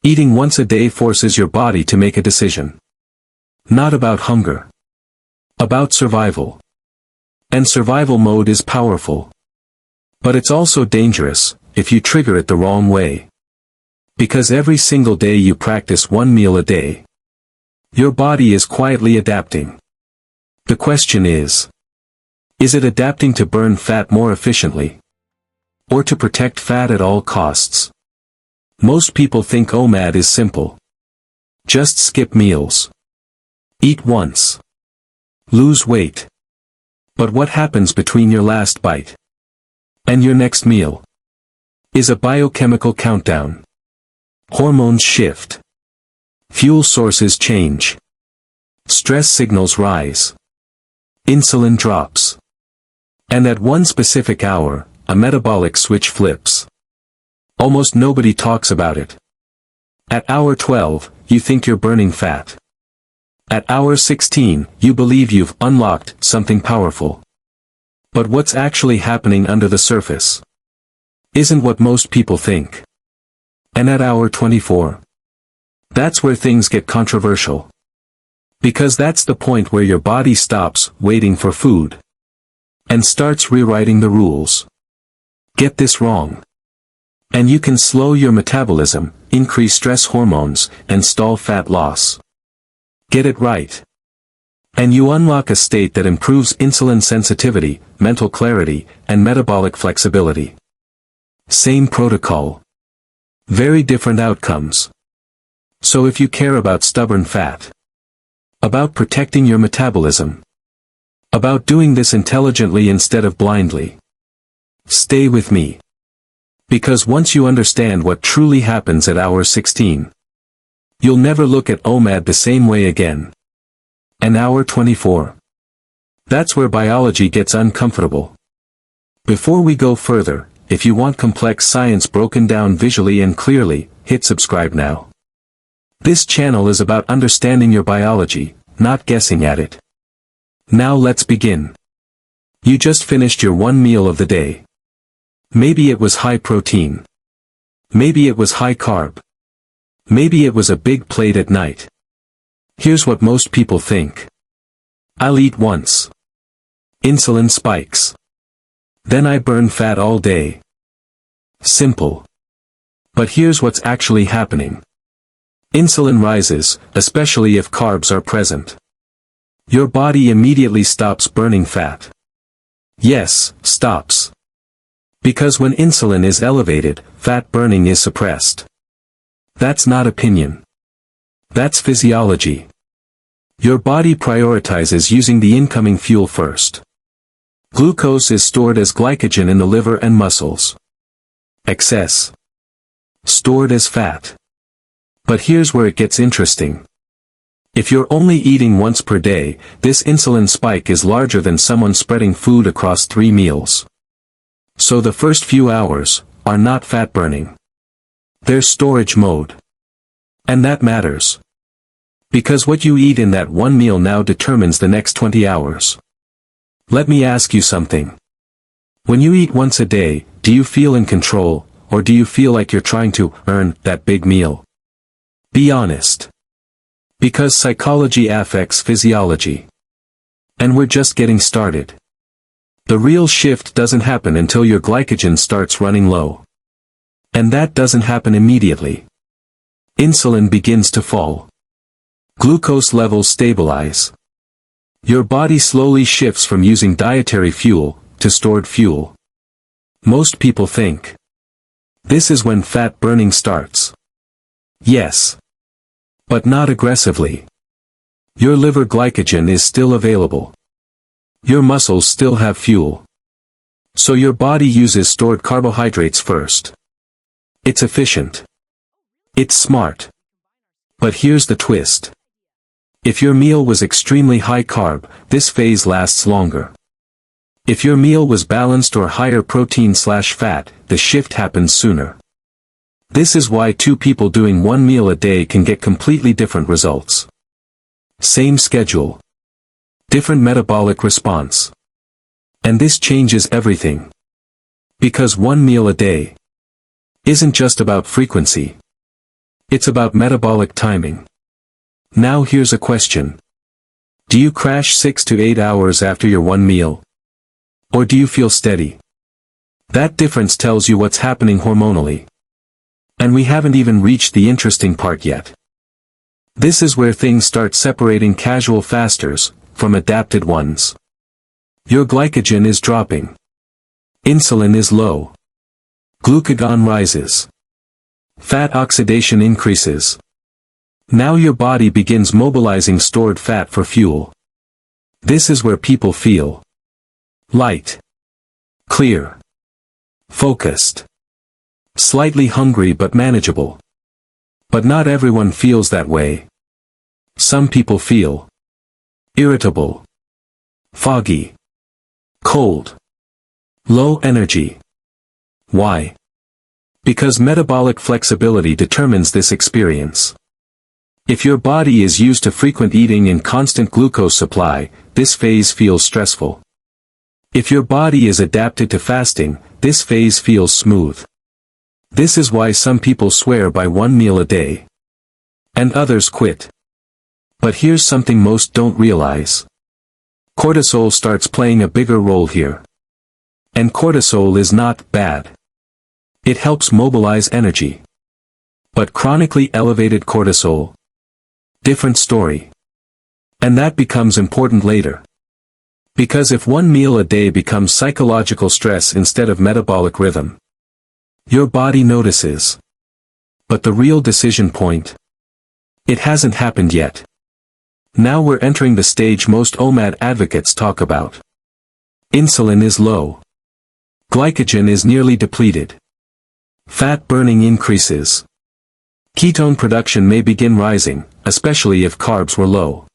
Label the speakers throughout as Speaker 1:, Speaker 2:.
Speaker 1: Eating once a day forces your body to make a decision. Not about hunger. About survival. And survival mode is powerful. But it's also dangerous, if you trigger it the wrong way. Because every single day you practice one meal a day, your body is quietly adapting. The question is it adapting to burn fat more efficiently? Or to protect fat at all costs? Most people think OMAD is simple. Just skip meals. Eat once. Lose weight. But what happens between your last bite and your next meal is a biochemical countdown. Hormones shift. Fuel sources change. Stress signals rise. Insulin drops. And at one specific hour, a metabolic switch flips. Almost nobody talks about it. At hour 12, you think you're burning fat. At hour 16, you believe you've unlocked something powerful. But what's actually happening under the surface isn't what most people think. And at hour 24, that's where things get controversial. Because that's the point where your body stops waiting for food and starts rewriting the rules. Get this wrong, and you can slow your metabolism, increase stress hormones, and stall fat loss. Get it right, and you unlock a state that improves insulin sensitivity, mental clarity, and metabolic flexibility. Same protocol. Very different outcomes. So if you care about stubborn fat, about protecting your metabolism, about doing this intelligently instead of blindly, stay with me. Because once you understand what truly happens at hour 16, you'll never look at OMAD the same way again. And hour 24. That's where biology gets uncomfortable. Before we go further, if you want complex science broken down visually and clearly, hit subscribe now. This channel is about understanding your biology, not guessing at it. Now let's begin. You just finished your one meal of the day. Maybe it was high protein. Maybe it was high carb. Maybe it was a big plate at night. Here's what most people think. I'll eat once. Insulin spikes. Then I burn fat all day. Simple. But here's what's actually happening. Insulin rises, especially if carbs are present. Your body immediately stops burning fat. Yes, stops. Because when insulin is elevated, fat burning is suppressed. That's not opinion. That's physiology. Your body prioritizes using the incoming fuel first. Glucose is stored as glycogen in the liver and muscles. Excess stored as fat. But here's where it gets interesting. If you're only eating once per day, this insulin spike is larger than someone spreading food across 3 meals. So the first few hours are not fat burning. They're storage mode. And that matters. Because what you eat in that one meal now determines the next 20 hours. Let me ask you something. When you eat once a day, do you feel in control, or do you feel like you're trying to earn that big meal? Be honest. Because psychology affects physiology. And we're just getting started. The real shift doesn't happen until your glycogen starts running low. And that doesn't happen immediately. Insulin begins to fall. Glucose levels stabilize. Your body slowly shifts from using dietary fuel to stored fuel. Most people think this is when fat burning starts. Yes. But not aggressively. Your liver glycogen is still available. Your muscles still have fuel. So your body uses stored carbohydrates first. It's efficient. It's smart. But here's the twist. If your meal was extremely high carb, this phase lasts longer. If your meal was balanced or higher protein/fat, the shift happens sooner. This is why two people doing one meal a day can get completely different results. Same schedule. Different metabolic response. And this changes everything. Because one meal a day isn't just about frequency. It's about metabolic timing. Now here's a question. Do you crash 6 to 8 hours after your one meal? Or do you feel steady? That difference tells you what's happening hormonally. And we haven't even reached the interesting part yet. This is where things start separating casual fasters from adapted ones. Your glycogen is dropping. Insulin is low. Glucagon rises. Fat oxidation increases. Now your body begins mobilizing stored fat for fuel. This is where people feel light, clear, focused, slightly hungry but manageable. But not everyone feels that way. Some people feel irritable, foggy, cold, low energy. Why? Because metabolic flexibility determines this experience. If your body is used to frequent eating and constant glucose supply, this phase feels stressful. If your body is adapted to fasting, this phase feels smooth. This is why some people swear by one meal a day. And others quit. But here's something most don't realize. Cortisol starts playing a bigger role here. And cortisol is not bad. It helps mobilize energy. But chronically elevated cortisol? Different story. And that becomes important later. Because if one meal a day becomes psychological stress instead of metabolic rhythm, your body notices. But the real decision point? It hasn't happened yet. Now we're entering the stage most OMAD advocates talk about. Insulin is low. Glycogen is nearly depleted. Fat burning increases. Ketone production may begin rising, especially if carbs were low.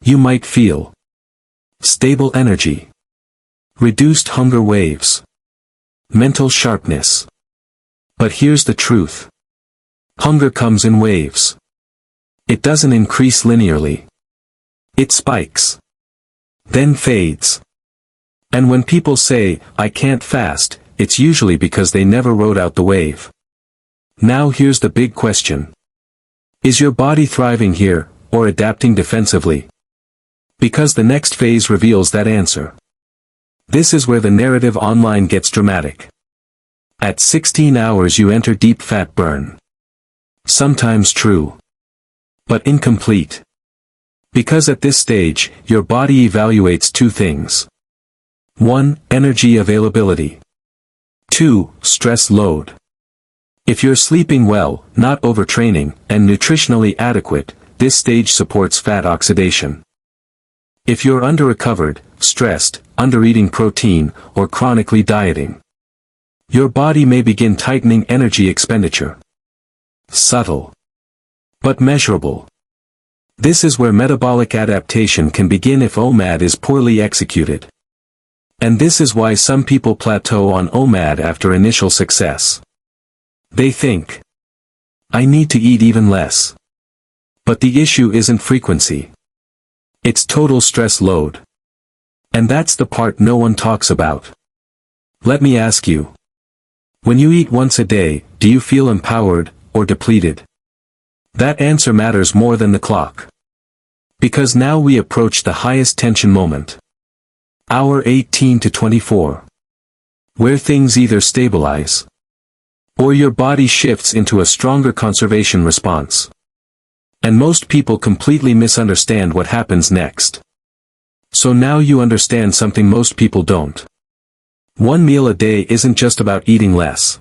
Speaker 1: You might feel stable energy, reduced hunger waves, mental sharpness. But here's the truth. Hunger comes in waves. It doesn't increase linearly. It spikes. Then fades. And when people say, "I can't fast," it's usually because they never rode out the wave. Now here's the big question. Is your body thriving here, or adapting defensively? Because the next phase reveals that answer. This is where the narrative online gets dramatic. At 16 hours you enter deep fat burn. Sometimes true. But incomplete. Because at this stage, your body evaluates two things. 1. Energy availability. 2. Stress load. If you're sleeping well, not overtraining, and nutritionally adequate, this stage supports fat oxidation. If you're under-recovered, stressed, under-eating protein, or chronically dieting, your body may begin tightening energy expenditure. Subtle. But measurable. This is where metabolic adaptation can begin if OMAD is poorly executed. And this is why some people plateau on OMAD after initial success. They think, I need to eat even less. But the issue isn't frequency. It's total stress load. And that's the part no one talks about. Let me ask you. When you eat once a day, do you feel empowered, or depleted? That answer matters more than the clock. Because now we approach the highest tension moment. Hour 18 to 24. Where things either stabilize, or your body shifts into a stronger conservation response. And most people completely misunderstand what happens next. So now you understand something most people don't. One meal a day isn't just about eating less.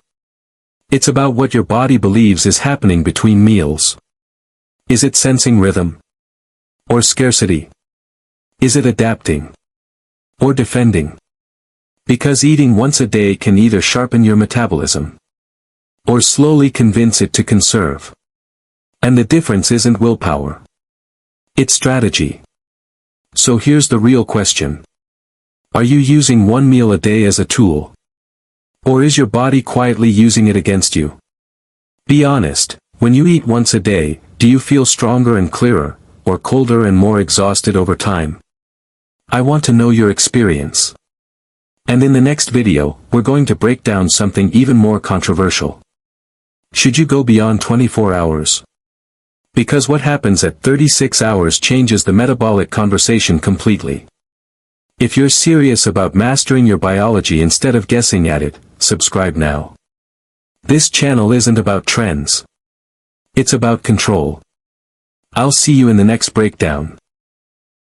Speaker 1: It's about what your body believes is happening between meals. Is it sensing rhythm? Or scarcity? Is it adapting? Or defending? Because eating once a day can either sharpen your metabolism, or slowly convince it to conserve. And the difference isn't willpower. It's strategy. So here's the real question. Are you using one meal a day as a tool? Or is your body quietly using it against you? Be honest, when you eat once a day, do you feel stronger and clearer, or colder and more exhausted over time? I want to know your experience. And in the next video, we're going to break down something even more controversial. Should you go beyond 24 hours? Because what happens at 36 hours changes the metabolic conversation completely. If you're serious about mastering your biology instead of guessing at it, subscribe now. This channel isn't about trends. It's about control. I'll see you in the next breakdown.